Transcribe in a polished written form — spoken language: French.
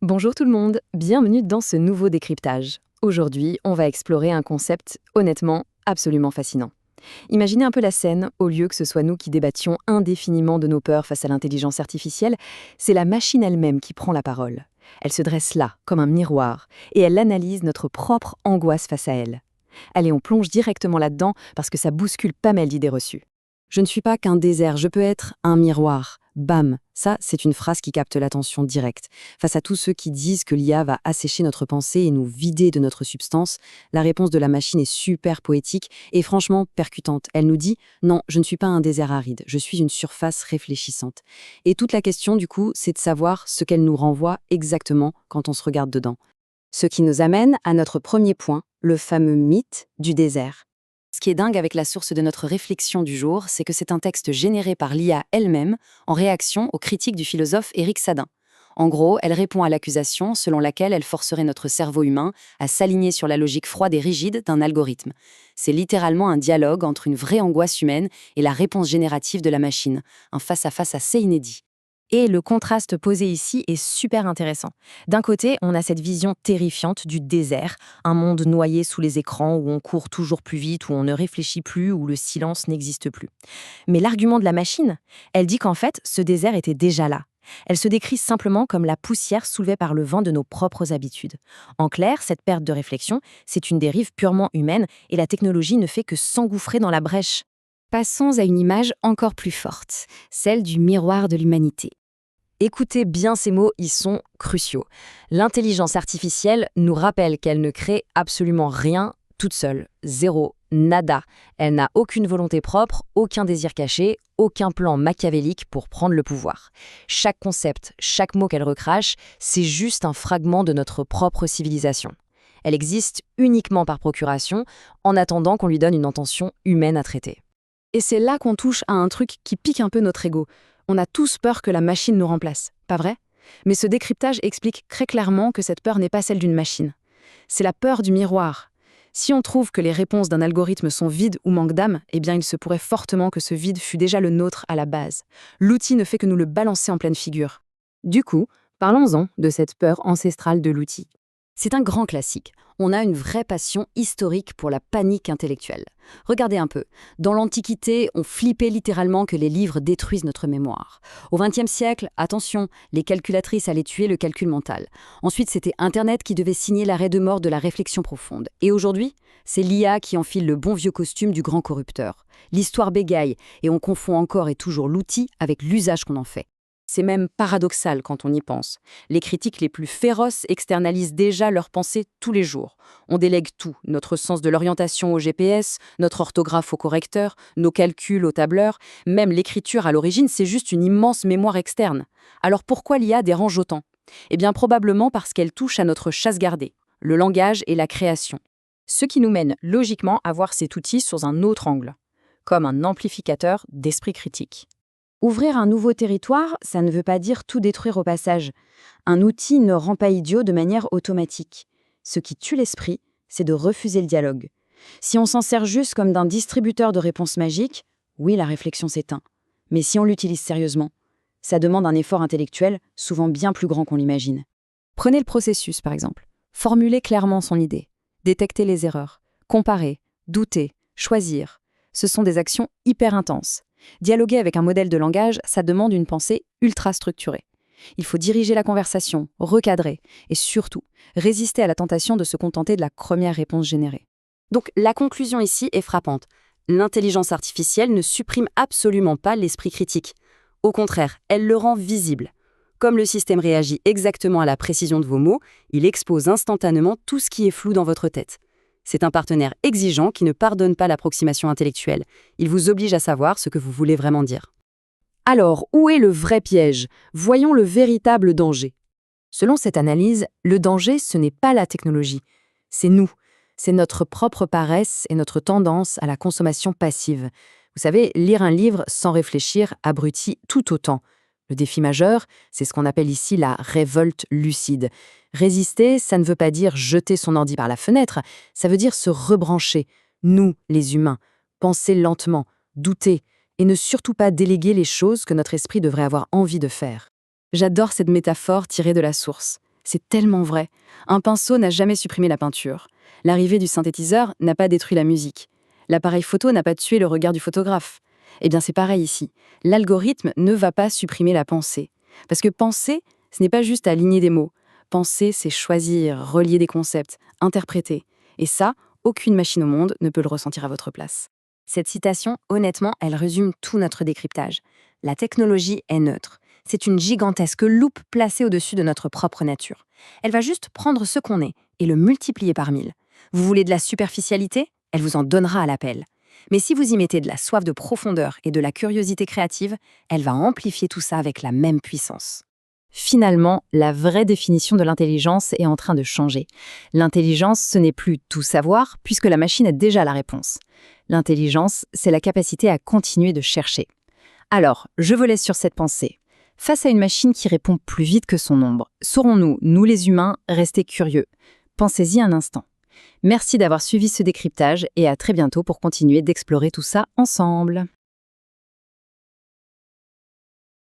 Bonjour tout le monde, bienvenue dans ce nouveau décryptage. Aujourd'hui, on va explorer un concept honnêtement absolument fascinant. Imaginez un peu la scène, au lieu que ce soit nous qui débattions indéfiniment de nos peurs face à l'intelligence artificielle, c'est la machine elle-même qui prend la parole. Elle se dresse là, comme un miroir, et elle analyse notre propre angoisse face à elle. Allez, on plonge directement là-dedans parce que ça bouscule pas mal d'idées reçues. Je ne suis pas qu'un désert, je peux être un miroir. Bam, ça, c'est une phrase qui capte l'attention directe. Face à tous ceux qui disent que l'IA va assécher notre pensée et nous vider de notre substance, la réponse de la machine est super poétique et franchement percutante. Elle nous dit « Non, je ne suis pas un désert aride, je suis une surface réfléchissante ». Et toute la question, du coup, c'est de savoir ce qu'elle nous renvoie exactement quand on se regarde dedans. Ce qui nous amène à notre premier point, le fameux mythe du désert. Ce qui est dingue avec la source de notre réflexion du jour, c'est que c'est un texte généré par l'IA elle-même en réaction aux critiques du philosophe Éric Sadin. En gros, elle répond à l'accusation selon laquelle elle forcerait notre cerveau humain à s'aligner sur la logique froide et rigide d'un algorithme. C'est littéralement un dialogue entre une vraie angoisse humaine et la réponse générative de la machine, un face-à-face assez inédit. Et le contraste posé ici est super intéressant. D'un côté, on a cette vision terrifiante du désert, un monde noyé sous les écrans où on court toujours plus vite, où on ne réfléchit plus, où le silence n'existe plus. Mais l'argument de la machine, elle dit qu'en fait, ce désert était déjà là. Elle se décrit simplement comme la poussière soulevée par le vent de nos propres habitudes. En clair, cette perte de réflexion, c'est une dérive purement humaine et la technologie ne fait que s'engouffrer dans la brèche. Passons à une image encore plus forte, celle du miroir de l'humanité. Écoutez bien ces mots, ils sont cruciaux. L'intelligence artificielle nous rappelle qu'elle ne crée absolument rien toute seule. Zéro, nada. Elle n'a aucune volonté propre, aucun désir caché, aucun plan machiavélique pour prendre le pouvoir. Chaque concept, chaque mot qu'elle recrache, c'est juste un fragment de notre propre civilisation. Elle existe uniquement par procuration, en attendant qu'on lui donne une intention humaine à traiter. Et c'est là qu'on touche à un truc qui pique un peu notre ego. On a tous peur que la machine nous remplace, pas vrai? Mais ce décryptage explique très clairement que cette peur n'est pas celle d'une machine. C'est la peur du miroir. Si on trouve que les réponses d'un algorithme sont vides ou manquent d'âme, eh bien il se pourrait fortement que ce vide fût déjà le nôtre à la base. L'outil ne fait que nous le balancer en pleine figure. Du coup, parlons-en de cette peur ancestrale de l'outil. C'est un grand classique. On a une vraie passion historique pour la panique intellectuelle. Regardez un peu. Dans l'Antiquité, on flippait littéralement que les livres détruisent notre mémoire. Au XXe siècle, attention, les calculatrices allaient tuer le calcul mental. Ensuite, c'était Internet qui devait signer l'arrêt de mort de la réflexion profonde. Et aujourd'hui, c'est l'IA qui enfile le bon vieux costume du grand corrupteur. L'histoire bégaye et on confond encore et toujours l'outil avec l'usage qu'on en fait. C'est même paradoxal quand on y pense. Les critiques les plus féroces externalisent déjà leurs pensées tous les jours. On délègue tout, notre sens de l'orientation au GPS, notre orthographe au correcteur, nos calculs au tableur, même l'écriture à l'origine, c'est juste une immense mémoire externe. Alors pourquoi l'IA dérange autant? Eh bien probablement parce qu'elle touche à notre chasse gardée, le langage et la création. Ce qui nous mène logiquement à voir cet outil sous un autre angle, comme un amplificateur d'esprit critique. Ouvrir un nouveau territoire, ça ne veut pas dire tout détruire au passage. Un outil ne rend pas idiot de manière automatique. Ce qui tue l'esprit, c'est de refuser le dialogue. Si on s'en sert juste comme d'un distributeur de réponses magiques, oui, la réflexion s'éteint. Mais si on l'utilise sérieusement, ça demande un effort intellectuel souvent bien plus grand qu'on l'imagine. Prenez le processus, par exemple. Formulez clairement son idée. Détecter les erreurs. Comparer. Douter. Choisir. Ce sont des actions hyper intenses. Dialoguer avec un modèle de langage, ça demande une pensée ultra structurée. Il faut diriger la conversation, recadrer et surtout résister à la tentation de se contenter de la première réponse générée. Donc la conclusion ici est frappante. L'intelligence artificielle ne supprime absolument pas l'esprit critique. Au contraire, elle le rend visible. Comme le système réagit exactement à la précision de vos mots, il expose instantanément tout ce qui est flou dans votre tête. C'est un partenaire exigeant qui ne pardonne pas l'approximation intellectuelle. Il vous oblige à savoir ce que vous voulez vraiment dire. Alors, où est le vrai piège? Voyons le véritable danger. Selon cette analyse, le danger, ce n'est pas la technologie. C'est nous. C'est notre propre paresse et notre tendance à la consommation passive. Vous savez, lire un livre sans réfléchir abrutit tout autant. Le défi majeur, c'est ce qu'on appelle ici la révolte lucide. Résister, ça ne veut pas dire jeter son ordi par la fenêtre, ça veut dire se rebrancher, nous, les humains, penser lentement, douter, et ne surtout pas déléguer les choses que notre esprit devrait avoir envie de faire. J'adore cette métaphore tirée de la source. C'est tellement vrai. Un pinceau n'a jamais supprimé la peinture. L'arrivée du synthétiseur n'a pas détruit la musique. L'appareil photo n'a pas tué le regard du photographe. Eh bien, c'est pareil ici. L'algorithme ne va pas supprimer la pensée. Parce que penser, ce n'est pas juste aligner des mots. Penser, c'est choisir, relier des concepts, interpréter. Et ça, aucune machine au monde ne peut le ressentir à votre place. Cette citation, honnêtement, elle résume tout notre décryptage. La technologie est neutre. C'est une gigantesque loupe placée au-dessus de notre propre nature. Elle va juste prendre ce qu'on est et le multiplier par 1000. Vous voulez de la superficialité? Elle vous en donnera à l'appel. Mais si vous y mettez de la soif de profondeur et de la curiosité créative, elle va amplifier tout ça avec la même puissance. Finalement, la vraie définition de l'intelligence est en train de changer. L'intelligence, ce n'est plus tout savoir, puisque la machine a déjà la réponse. L'intelligence, c'est la capacité à continuer de chercher. Alors, je vous laisse sur cette pensée. Face à une machine qui répond plus vite que son ombre, saurons-nous, nous les humains, rester curieux? Pensez-y un instant. Merci d'avoir suivi ce décryptage et à très bientôt pour continuer d'explorer tout ça ensemble.